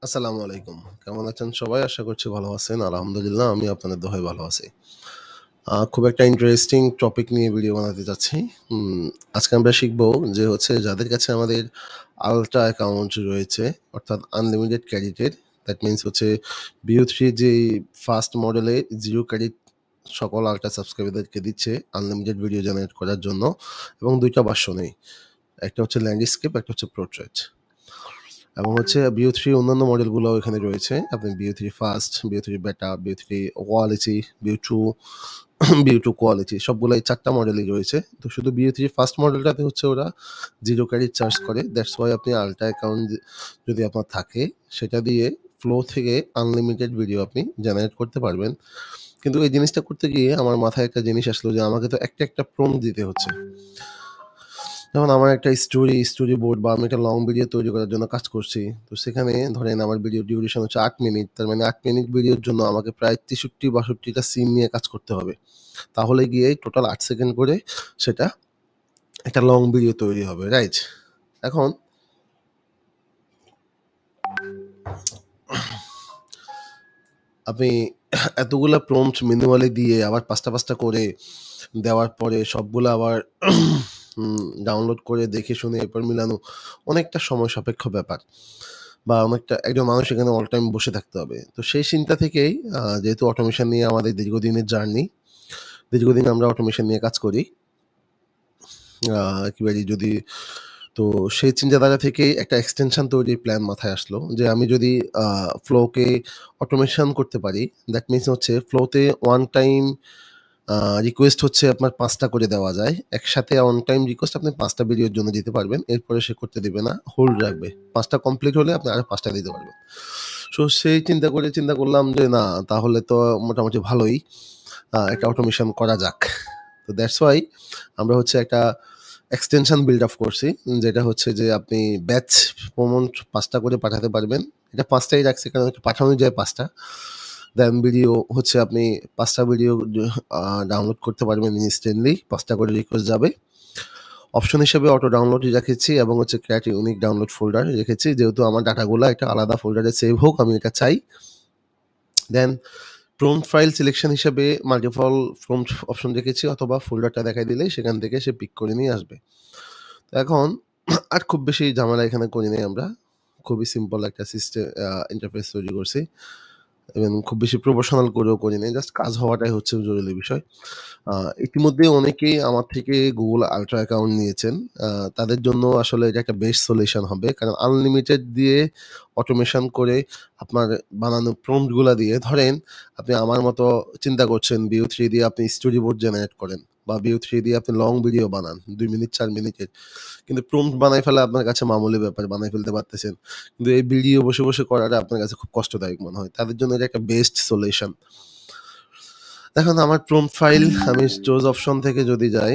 আসসালামু আলাইকুম। কেমন আছেন সবাই? আশা করছি ভালো আছেন। আলহামদুলিল্লাহ আমি আপনাদের দোহায় ভালো আছি। খুব একটা ইন্টারেস্টিং টপিক নিয়ে ভিডিও বানাতে চাচ্ছি। আজকে আমরা শিখব যে হচ্ছে যাদের কাছে আমাদের আল্ট্রা অ্যাকাউন্ট রয়েছে অর্থাৎ আনলিমিটেড ক্রেডিটের দ্যাট মিনস হচ্ছে BO3 যেই ফার্স্ট মডেলে 0 ক্রেডিট সকল আল্ট্রা সাবস্ক্রাইবারদেরকে দিচ্ছে আনলিমিটেড ভিডিও জেনারেট করার জন্য এবং ২ টা ভার্সনেই। একটা হচ্ছে ল্যান্ডস্কেপ, একটা হচ্ছে পোর্ট্রেট। এবং হচ্ছে BO3 অন্যান্য মডেলগুলোও এখানে রয়েছে। আপনি BO3 ফার্স্ট, BO3 বেটা, BO3 quality, BO2, BO2 quality সবগুলাই ৪ টা মডেলই রয়েছে। তো শুধু BO3 ফার্স্ট মডেলটাতে হচ্ছে ওরা 0 ক্রেডিট চার্জ করে। দ্যাটস ওয়াই আপনি আল্ট্রা অ্যাকাউন্ট যদি আপনার থাকে সেটা দিয়ে ফ্লো থেকে আনলিমিটেড ভিডিও আপনি জেনারেট করতে পারবেন। কিন্তু এই জিনিসটা করতে গিয়ে আমার মাথায় একটা জিনিস আসলো যে আমাকে তো একটা প্রম্পট দিতে হচ্ছে। যেমন আমার একটা স্টোরি বোর্ড বা আমি একটা লং ভিডিও তৈরি করার জন্য কাজ করছি। তো সেখানে ধরেন আমার ভিডিও ডিউরেশন হচ্ছে ৮ মিনিট। তার মানে ৮ মিনিট ভিডিওর জন্য আমাকে প্রায় ৬৩-৬২ টা সিন নিয়ে কাজ করতে হবে। তাহলে গিয়ে টোটাল ৮ সেকেন্ড করে সেটা একটা লং ভিডিও তৈরি হবে, রাইট? এখন আপনি এতগুলা প্রম্পট ম্যানুয়ালি দিয়ে আবার ৫ টা করে দেওয়ার পরে সবগুলা আবার ডাউনলোড করে দেখে শুনে এরপর মিলানো অনেকটা সময় সাপেক্ষ ব্যাপার। বা অনেকটা একজন মানুষ এখানে অল টাইম বসে থাকতে হবে। তো সেই চিন্তা থেকেই যেহেতু অটোমেশন নিয়ে আমাদের দীর্ঘদিনের জার্নি, দীর্ঘদিন আমরা অটোমেশন নিয়ে কাজ করি। একেবারেই যদি তো সেই চিন্তাধারা থেকেই একটা এক্সটেনশন তৈরির প্ল্যান মাথায় আসলো যে আমি যদি ফ্লোকে অটোমেশন করতে পারি, দ্যাট মিনস হচ্ছে ফ্লোতে ওয়ান টাইম রিকোয়েস্ট হচ্ছে আপনার ৫ টা করে দেওয়া যায়। একসাথে অন টাইম রিকোয়েস্ট আপনি ৫ টা ভিডিওর জন্য দিতে পারবেন। এরপরে সে করতে দিবে না, হোল্ড রাখবে। ৫ টা কমপ্লিট হলে আপনি আরো ৫ টা দিতে পারবেন। সো সেই চিন্তা করলাম যে না তাহলে তো মোটামুটি ভালোই একটা অটোমেশন করা যাক। তো দ্যাটস ওয়াই আমরা হচ্ছে একটা এক্সটেনশন বিল্ড আপ করছি। যেটা হচ্ছে যে আপনি ব্যাচ প্রমোট ৫ টা করে পাঠাতে পারবেন। এটা ৫ টাই রাখছি কারণ এটা পাঠানো যায় ৫ টা। দেন ভিডিও হচ্ছে আপনি ৫ টা ভিডিও ডাউনলোড করতে পারবেন ইনস্ট্যান্টলি। ৫ টা করে রিকোয়েস্ট যাবে। অপশন হিসেবে অটো ডাউনলোড রেখেছি এবং হচ্ছে ক্রিয়েট ইউনিক ডাউনলোড ফোল্ডার রেখেছি। যেহেতু আমার ডাটাগুলা একটা আলাদা ফোল্ডারে সেভ হোক আমি এটা চাই। দেন প্রম্পট ফাইল সিলেকশন হিসেবে মাল্টিপল প্রম্পট অপশন রেখেছি অথবা ফোল্ডারটা দেখাই দিলেই সেখান থেকে সে পিক করে নিয়ে আসবে। তো এখন আর খুব বেশি ঝামেলা এখানে করি নাই আমরা। খুবই সিম্পল একটা ইন্টারফেস তৈরি করছি। এবং খুব বেশি প্রফেশনাল করেও করি নাই। জাস্ট কাজ হওয়াটাই হচ্ছে জরুরি বিষয়। ইতিমধ্যে অনেকেই আমার থেকে Google আল্ট্রা অ্যাকাউন্ট নিয়েছেন। তাদের জন্য আসলে এটা একটা বেস্ট সলিউশন হবে। কারণ আনলিমিটেড দিয়ে অটোমেশন করে আপনার বানানো প্রম্পট গুলা দিয়ে ধরেন আপনি আমার মতো চিন্তা করছেন BO3 দিয়ে আপনি স্টোরি বোর্ড জেনারেট করেন বা BO3 দিয়ে আপনি লং ভিডিও বানান ২ মিনিট ৪ মিনিটের। কিন্তু প্রম্পট বানাই ফেলা আপনার কাছে মামুলি ব্যাপার, বানাই ফেলতে পারতেছেন। কিন্তু এই ভিডিও বসে করাটা আপনার কাছে খুব কষ্টদায়ক মনে হয়। তাদের জন্য এটা একটা বেস্ট সলিউশন। এখন আমার প্রম্পট ফাইল আমি চুজ অপশন থেকে যদি যাই,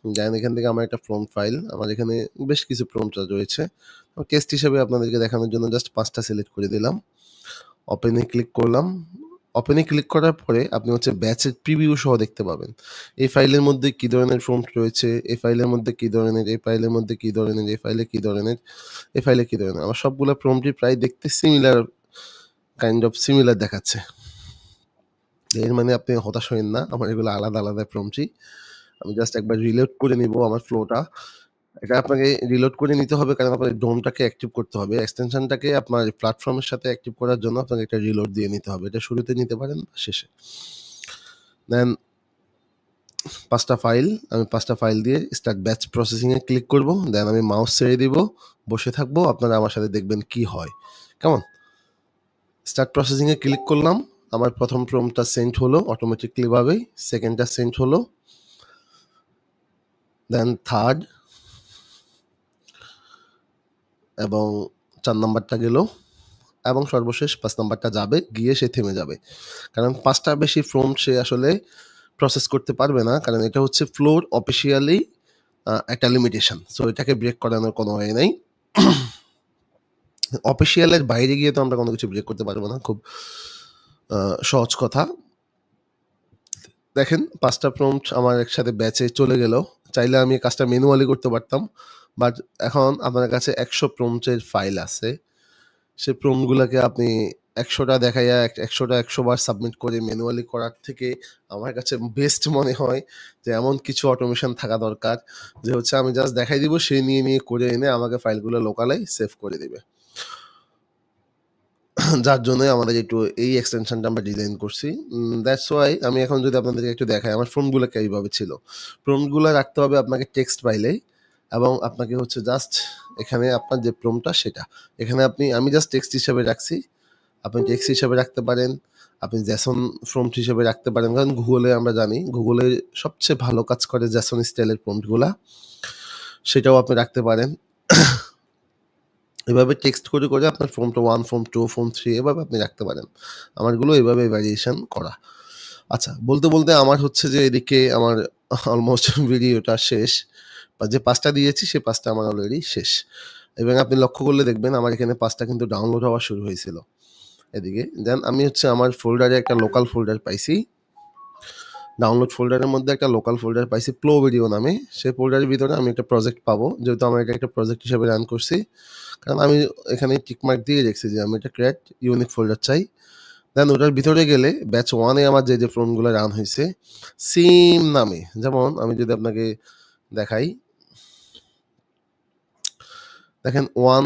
দেন এখান থেকে আমার একটা প্রম্পট ফাইল আমার এখানে বেশ কিছু প্রম্পট রয়েছে। টেস্ট হিসেবে আপনাদেরকে দেখানোর জন্য জাস্ট ৫ টা সিলেক্ট করে দিলাম। ওপেন এ ক্লিক করলাম। ওপেন এ ক্লিক করার পরে আপনি হচ্ছে ব্যাচের প্রিভিউ সহ দেখতে পাবেন। এই ফাইলের মধ্যে কি ধরনের প্রম্পট রয়েছে, এই ফাইলের মধ্যে কি ধরনের, এই ফাইলের মধ্যে কি ধরনের, এই ফাইলে কি ধরনের, এই ফাইলে কি ধরনের। আমার সবগুলা প্রম্পটই প্রায় দেখতে সিমিলার দেখাচ্ছে। এর মানে আপনি হতাশ হইয়েন না। আমার এগুলো আলাদা প্রম্পটই। আমি জাস্ট একবার রিলোড করে নিব আমার ফ্লোটা। এটা আপনাকে রিলোড করে নিতে হবে কারণ আপনার ড্রোনটাকে অ্যাক্টিভ করতে হবে। এক্সটেনশনটাকে আপনার প্ল্যাটফর্মের সাথে অ্যাক্টিভ করার জন্য আপনাকে একটা রিলোড দিয়ে নিতে হবে। এটা শুরুতে নিতে পারেন বা শেষে। দেন ৫ টা ফাইল, আমি ৫ টা ফাইল দিয়ে স্টার্ট ব্যাচ প্রসেসিং এ ক্লিক করব। দেন আমি মাউস ছেড়ে দিব। বসে থাকবো। আপনারা আমার সাথে দেখবেন কি হয়। কেমন? স্টার্ট প্রসেসিং এ ক্লিক করলাম। আমার প্রথম প্রম্পটটা সেন্ড হলো অটোমেটিক্যালি ভাবেই। সেকেন্ডটা সেন্ড হলো। দেন থার্ড এবং ৪ নাম্বারটা গেল এবং সর্বশেষ ৫ নাম্বারটা যাবে, গিয়ে সে থেমে যাবে। কারণ ৫ টার বেশি প্রম্পট সে আসলে প্রসেস করতে পারবে না। কারণ এটা হচ্ছে ফ্লোর অফিসিয়ালি একটা লিমিটেশন। সো এটাকে ব্রেক করানোর কোনো ওয়ে নাই। অফিসিয়াল এর বাইরে গিয়ে তো আমরা কোনো কিছু ব্রেক করতে পারবো না। খুব সহজ কথা। দেখেন ৫ টা প্রম্পট আমার একসাথে ব্যাচে চলে গেল। চাইলে আমি এই কাজটা ম্যানুয়ালি করতে পারতাম। বাট এখন আপনার কাছে ১০০ প্রম্পটের ফাইল আছে। সে প্রম্পট গুলাকে আপনি ১০০ টা দেখাইয়া ১০০ টা ১০০ বার সাবমিট করে ম্যানুয়ালি করার থেকে আমার কাছে বেস্ট মনে হয় যে এমন কিছু অটোমেশন থাকা দরকার যে হচ্ছে আমি জাস্ট দেখাই দিব, সে নিয়ে করে এনে আমাকে ফাইলগুলো লোকালে সেভ করে দিবে। যার জন্যই আমাদের একটু এই এক্সটেনশনটা আমরা ডিজাইন করছি। দ্যাটস ওয়াই আমি এখন যদি আপনাদেরকে একটু দেখাই আমার প্রম্পট গুলা এইভাবে ছিল। প্রম্পট গুলা রাখতে হবে আপনাকে টেক্সট ফাইলেই এবং আপনাকে হচ্ছে জাস্ট এখানে আপনার যে প্রম্পটটা সেটা। এখানে আমি জাস্ট টেক্সট হিসেবে রাখছি। আপনি টেক্সট হিসেবে রাখতে পারেন, আপনি JSON প্রম্পট হিসেবে রাখতে পারেন। কারণ গুগলে আমরা জানি গুগলে সবচেয়ে ভালো কাজ করে JSON স্টাইলের প্রম্পট গুলা। সেটাও আপনি রাখতে পারেন। এভাবে টেক্সট করে আপনার ফর্ম 1, ফর্ম 2, ফর্ম 3 এভাবে আপনি রাখতে পারেন। আমারগুলো এভাবে ভ্যারিয়েশন করা। আচ্ছা, বলতে আমার হচ্ছে যে এদিকে আমার অলমোস্ট ভিডিওটা শেষ। বা যে ৫ টা দিয়েছি সে ৫ টা আমার অলরেডি শেষ। এবং আপনি লক্ষ্য করলে দেখবেন আমার এখানে ৫ টা কিন্তু ডাউনলোড হওয়া শুরু হয়েছিল এদিকে। দেন আমি হচ্ছে আমার ফোল্ডারে একটা লোকাল ফোল্ডার পাইছি। ডাউনলোড ফোল্ডারের মধ্যে একটা লোকাল ফোল্ডার পাইছি প্লো ভিডিও নামে। সেই ফোল্ডারের ভিতরে আমি একটা প্রজেক্ট পাবো। যেহেতু আমার এটা একটা প্রজেক্ট হিসেবে রান করছি। কারণ আমি এখানে টিকমার্ক দিয়ে রেখেছি যে আমি এটা ক্রিয়েট ইউনিক ফোল্ডার চাই। দেন ওটার ভিতরে গেলে ব্যাচ 1 এ আমার যে ফর্মগুলো রান হইছে সেম নামে, যেমন আমি যদি আপনাকে দেখাই, দেখেন 1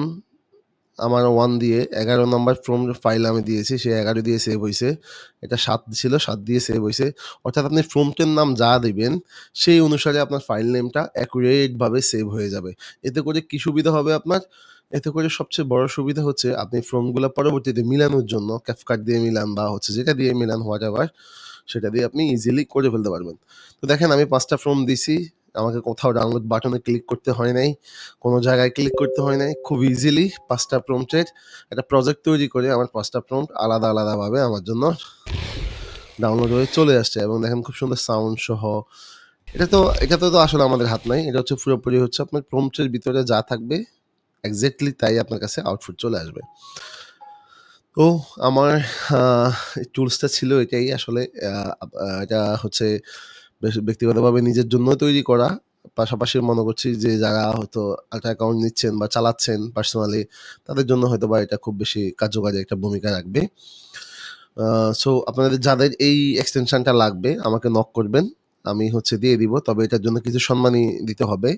আমার 1 দিয়ে 11 নাম্বার ফর্ম ফাইল আমি দিয়েছি, সে 11 দিয়ে সেভ হইছে। এটা 7 ছিল, 7 দিয়ে সেভ হইছে। অর্থাৎ আপনি ফর্মটার নাম যা দিবেন সেই অনুসারে আপনার ফাইল নেমটা অ্যাকুরেট ভাবে সেভ হয়ে যাবে। এতে করে কি সুবিধা হবে আপনার? এতে করে সবচেয়ে বড় সুবিধা হচ্ছে আপনি ফর্মগুলা পরবর্তীতে মিলানোর জন্য CapCut দিয়ে মিলান বা হচ্ছে যেটা দিয়ে মিলান হোয়াটএভার সেটা দিয়ে আপনি ইজিলি করে ফেলতে পারবেন। তো দেখেন আমি ৫ টা ফর্ম দিছি। আমাকে কোথাও ডাউনলোড বাটনে ক্লিক করতে হয় নাই। কোনো জায়গায় ক্লিক করতে হয় নাই। খুব ইজিলি ৫ টা প্রম্পটের একটা প্রজেক্ট তৈরি করে আমার ৫ টা প্রম্পট আলাদাভাবে আমার জন্য ডাউনলোড হয়ে চলে আসছে এবং দেখেন খুব সুন্দর সাউন্ড সহ। এটাতে তো আসলে আমাদের হাত নাই। এটা হচ্ছে পুরোপুরি হচ্ছে আপনার প্রম্পটের ভিতরে যা থাকবে এক্সাক্টলি তাই আপনার কাছে আউটপুট চলে আসবে। তো আমার টুলসটা ছিল এটাই আসলে। এটা হচ্ছে ব্যক্তিগতভাবে নিজের জন্য তৈরি করা। পাশাপাশি মনে করছি যে যারা হয়তো একটা অ্যাকাউন্ট নিচ্ছেন বা চালাচ্ছেন পার্সোনালি তাদের জন্য হয়তোবা এটা খুব বেশি কার্যকারী একটা ভূমিকা রাখবে। সো আপনাদের যাদের এই এক্সটেনশনটা লাগবে আমাকে নক করবেন। আমি হচ্ছে দিয়ে দিব। তবে এটার জন্য কিছু সম্মানী দিতে হবে।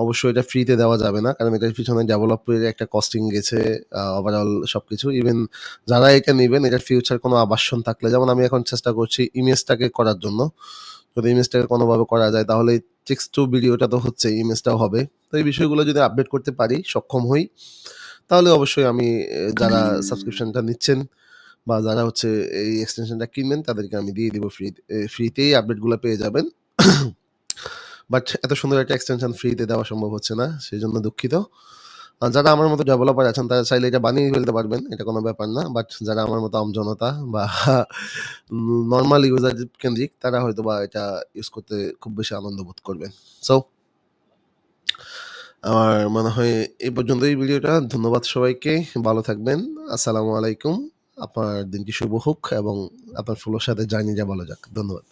অবশ্যই এটা ফ্রিতে দেওয়া যাবে না। কারণ এটার পিছনে ডেভেলপের একটা কস্টিং গেছে, ওভারঅল সবকিছু। ইভেন যারা এটা নিবেন এটার ফিউচার কোনো আবাসন থাকলে, যেমন আমি এখন চেষ্টা করছি ইমেজটাকে করার জন্য। যদি ইমেজটাকে কোনোভাবে করা যায় তাহলে টেক্সট টু ভিডিওটা তো হচ্ছেই, ইমেজটাও হবে। তো এই বিষয়গুলো যদি আপডেট করতে পারি, সক্ষম হই, তাহলে অবশ্যই আমি যারা সাবস্ক্রিপশনটা নিচ্ছেন বা যারা হচ্ছে এই এক্সটেনশনটা কিনবেন তাদেরকে আমি দিয়ে দিব ফ্রিতেই আপডেটগুলো পেয়ে যাবেন। বাট এত সুন্দর একটা এক্সটেনশন ফ্রিতে দেওয়া সম্ভব হচ্ছে না, সেজন্য দুঃখিত। যারা আমার মতো ডেভেলপার আছেন তারা চাইলে এটা বানিয়ে ফেলতে পারবেন, এটা কোনো ব্যাপার না। বাট যারা আমার মতো আমজনতা বা নরমাল ইউজার কেন্দ্রিক তারা হয়তোবা এটা ইউজ করতে খুব বেশি আনন্দ বোধ করবেন। সো আমার মনে হয় এই পর্যন্তই ভিডিওটা। ধন্যবাদ সবাইকে। ভালো থাকবেন। আসসালামু আলাইকুম। আপনার দিনটি শুভ হোক এবং আপনার ফ্লোর সাথে জার্নিটা ভালো যাক। ধন্যবাদ।